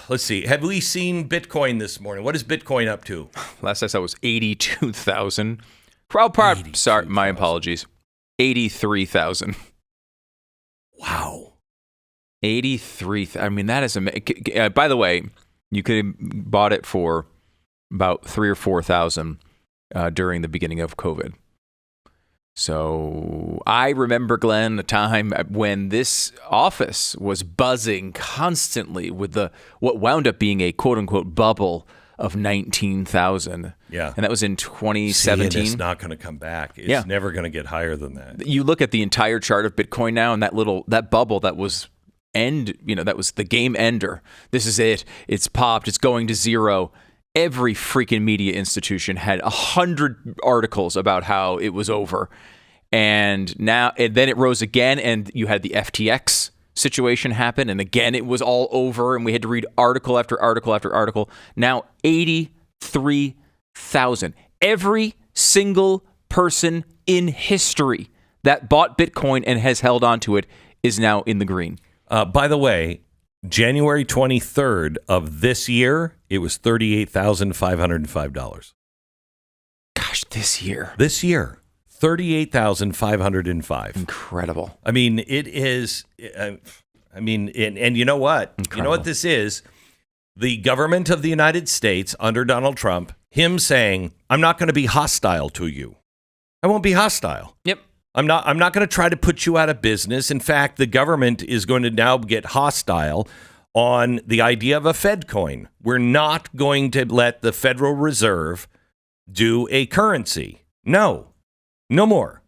let's see. Have we seen Bitcoin this morning? What is Bitcoin up to? Last I saw was 82,000. Sorry, my apologies. 83,000. Wow. 83. I mean, that is amazing. By the way, you could have bought it for about 3,000 or 4,000 during the beginning of COVID. So I remember, Glenn, a time when this office was buzzing constantly with what wound up being a quote unquote bubble of 19,000. Yeah. And that was in 2017. It's not going to come back. It's never going to get higher than that. You look at the entire chart of Bitcoin now, and that bubble that was that was the game ender. This is it. It's popped. It's going to zero. Every freaking media institution had 100 articles about how it was over. And then it rose again, and you had the FTX situation happen, and again it was all over, and we had to read article after article after article. Now 83,000. Every single person in history that bought Bitcoin and has held on to it is now in the green. By the way, January 23rd of this year, it was $38,505. Gosh, this year, $38,505. Incredible. I mean, it is. And you know what? Incredible. You know what this is? The government of the United States under Donald Trump, him saying, "I'm not going to be hostile to you. I won't be hostile. Yep. I'm not going to try to put you out of business. In fact, the government is going to now get hostile on the idea of a Fed coin. We're not going to let the Federal Reserve do a currency. No more.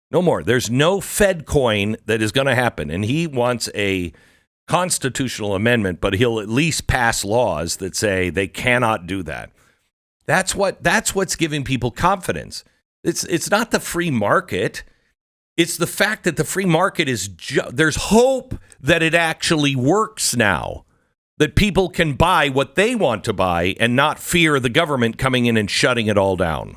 There's no Fed coin that is going to happen." And he wants a constitutional amendment, but he'll at least pass laws that say they cannot do that. That's what's giving people confidence. It's not the free market. It's the fact that the free market there's hope that it actually works now, that people can buy what they want to buy and not fear the government coming in and shutting it all down.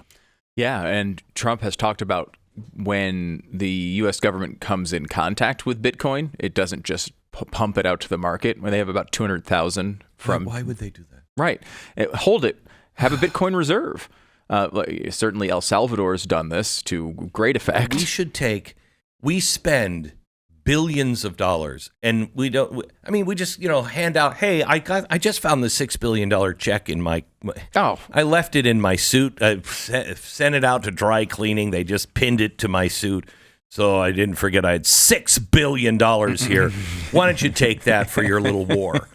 Yeah, and Trump has talked about when the U.S. government comes in contact with Bitcoin, it doesn't just pump it out to the market. When they have about 200,000 from... Why would they do that? Right. Hold it. Have a Bitcoin reserve. Certainly El Salvador has done this to great effect. We spend billions of dollars, and we just hand out, hey, I just found the $6 billion check in my I left it in my suit. I sent it out to dry cleaning. They just pinned it to my suit, so I didn't forget I had $6 billion here. Why don't you take that for your little war?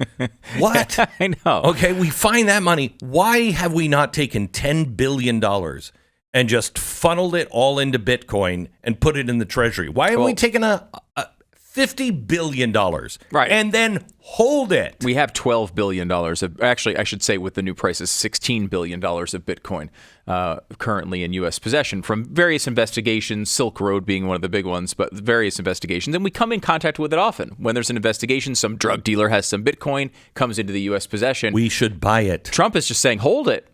What? I know. Okay, we find that money. Why have we not taken $10 billion and just funneled it all into Bitcoin and put it in the treasury? Why haven't we taken a $50 billion, right, and then hold it? We have $12 billion actually, I should say, with the new prices, $16 billion of Bitcoin currently in U.S. possession from various investigations, Silk Road being one of the big ones, but various investigations. And we come in contact with it often. When there's an investigation, some drug dealer has some Bitcoin, comes into the U.S. possession. We should buy it. Trump is just saying, hold it.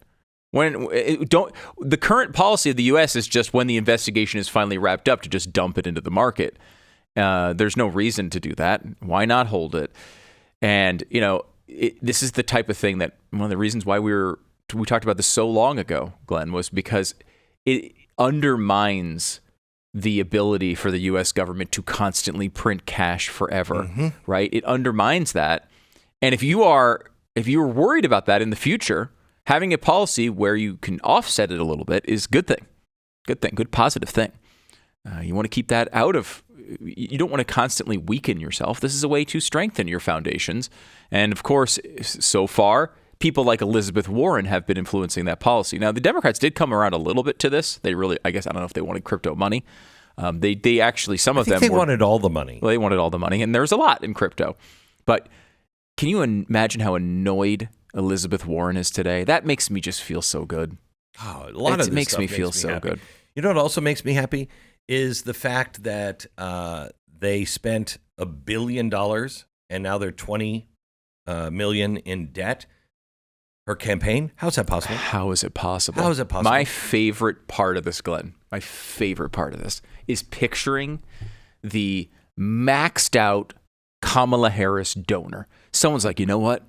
The current policy of the U.S. is just when the investigation is finally wrapped up to just dump it into the market. There's no reason to do that. Why not hold it? And, this is the type of thing that one of the reasons why we talked about this so long ago, Glenn, was because it undermines the ability for the U.S. government to constantly print cash forever, right? It undermines that. And if you're worried about that in the future, having a policy where you can offset it a little bit is good positive thing. You want to keep that out of. You don't want to constantly weaken yourself. This is a way to strengthen your foundations. And of course, so far, people like Elizabeth Warren have been influencing that policy. Now, the Democrats did come around a little bit to this. They really, I don't know if they wanted crypto money. They actually, some of them wanted all the money. Well, they wanted all the money, and there's a lot in crypto. But can you imagine how annoyed Elizabeth Warren is today? That makes me just feel so good. Oh, a lot of this makes stuff me feel so happy. good. You know what also makes me happy is the fact that they spent $1 billion and now they're $20 million in debt. Her campaign? How's that possible? How is it possible? How is it possible? My favorite part of this, Glenn, is picturing the maxed out Kamala Harris donor. Someone's like, you know what?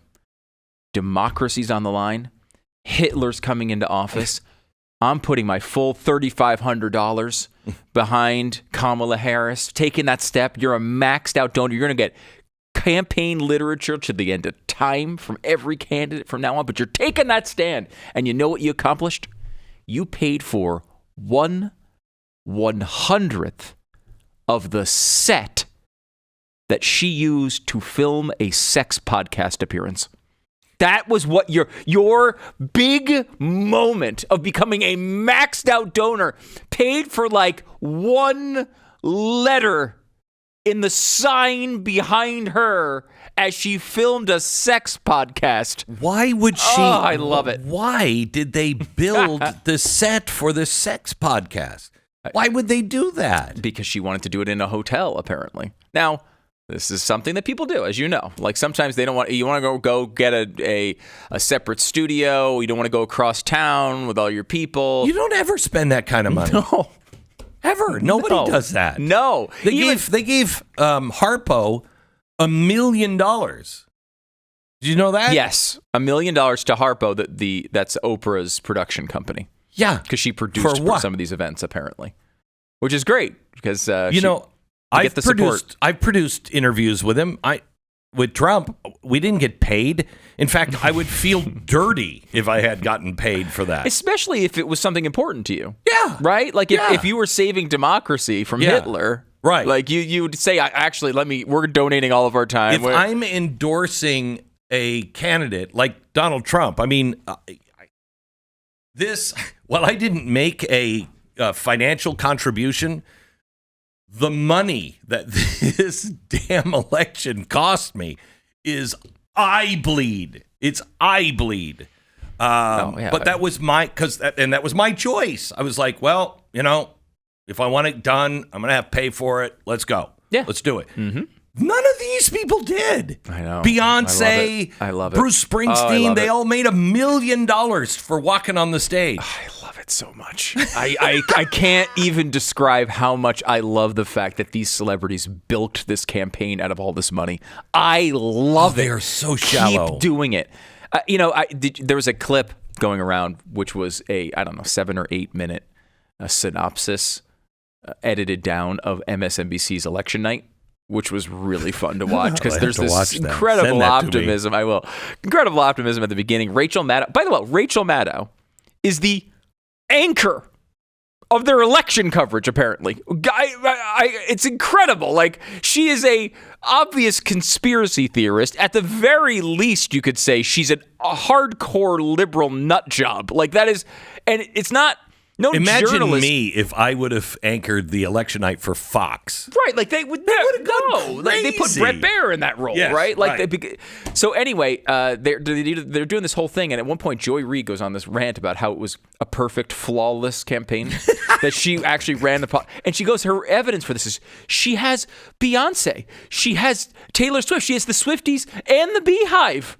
Democracy's on the line. Hitler's coming into office. I'm putting my full $3,500 behind Kamala Harris, taking that step. You're a maxed out donor. You're going to get campaign literature to the end of time from every candidate from now on, but you're taking that stand. And you know what you accomplished? You paid for 1/100th of the set that she used to film a sex podcast appearance. That was what your big moment of becoming a maxed out donor paid for, like one letter in the sign behind her as she filmed a sex podcast. Why would she? Oh, I love it. Why did they build the set for the sex podcast? Why would they do that? Because she wanted to do it in a hotel, apparently. Now, this is something that people do, as you know. Like sometimes they don't want. You want to go get a separate studio. You don't want to go across town with all your people. You don't ever spend that kind of money. No, ever. Nobody does that. No, They gave Harpo $1 million. Did you know that? Yes, $1 million to Harpo. That's Oprah's production company. Yeah, because she produced for some of these events, apparently, which is great because I've produced interviews with him. With Trump, we didn't get paid. In fact, I would feel dirty if I had gotten paid for that. Especially if it was something important to you. Yeah. Right? Like if you were saving democracy from Hitler, right? Like you would say, we're donating all of our time. If I'm endorsing a candidate like Donald Trump, I mean, I didn't make a financial contribution. The money that this damn election cost me is eye bleed. It's eye bleed. But that was that was my choice. I was like, well, if I want it done, I'm going to have to pay for it. Let's go. Yeah. Let's do it. Mm-hmm. None of these people did. I know. Beyonce, I love it. Bruce Springsteen, they all made $1 million for walking on the stage. I love it so much. I can't even describe how much I love the fact that these celebrities bilked this campaign out of all this money. I love it. They are so shallow. Keep doing it. There was a clip going around, which was a 7 or 8 minute synopsis edited down of MSNBC's election night, which was really fun to watch because there's this incredible optimism. I will. Incredible optimism at the beginning. Rachel Maddow. By the way, Rachel Maddow is the anchor of their election coverage, apparently. It's incredible. Like, she is a obvious conspiracy theorist. At the very least, you could say she's a hardcore liberal nut job. Like, that is, and it's not. No, imagine me if I would have anchored the election night for Fox. Right, like they would no, like they put Brett Baer in that role, yes, right? Like so anyway, they're doing this whole thing, and at one point, Joy Reid goes on this rant about how it was a perfect, flawless campaign that she actually ran and she goes, her evidence for this is she has Beyonce, she has Taylor Swift, she has the Swifties and the Beehive.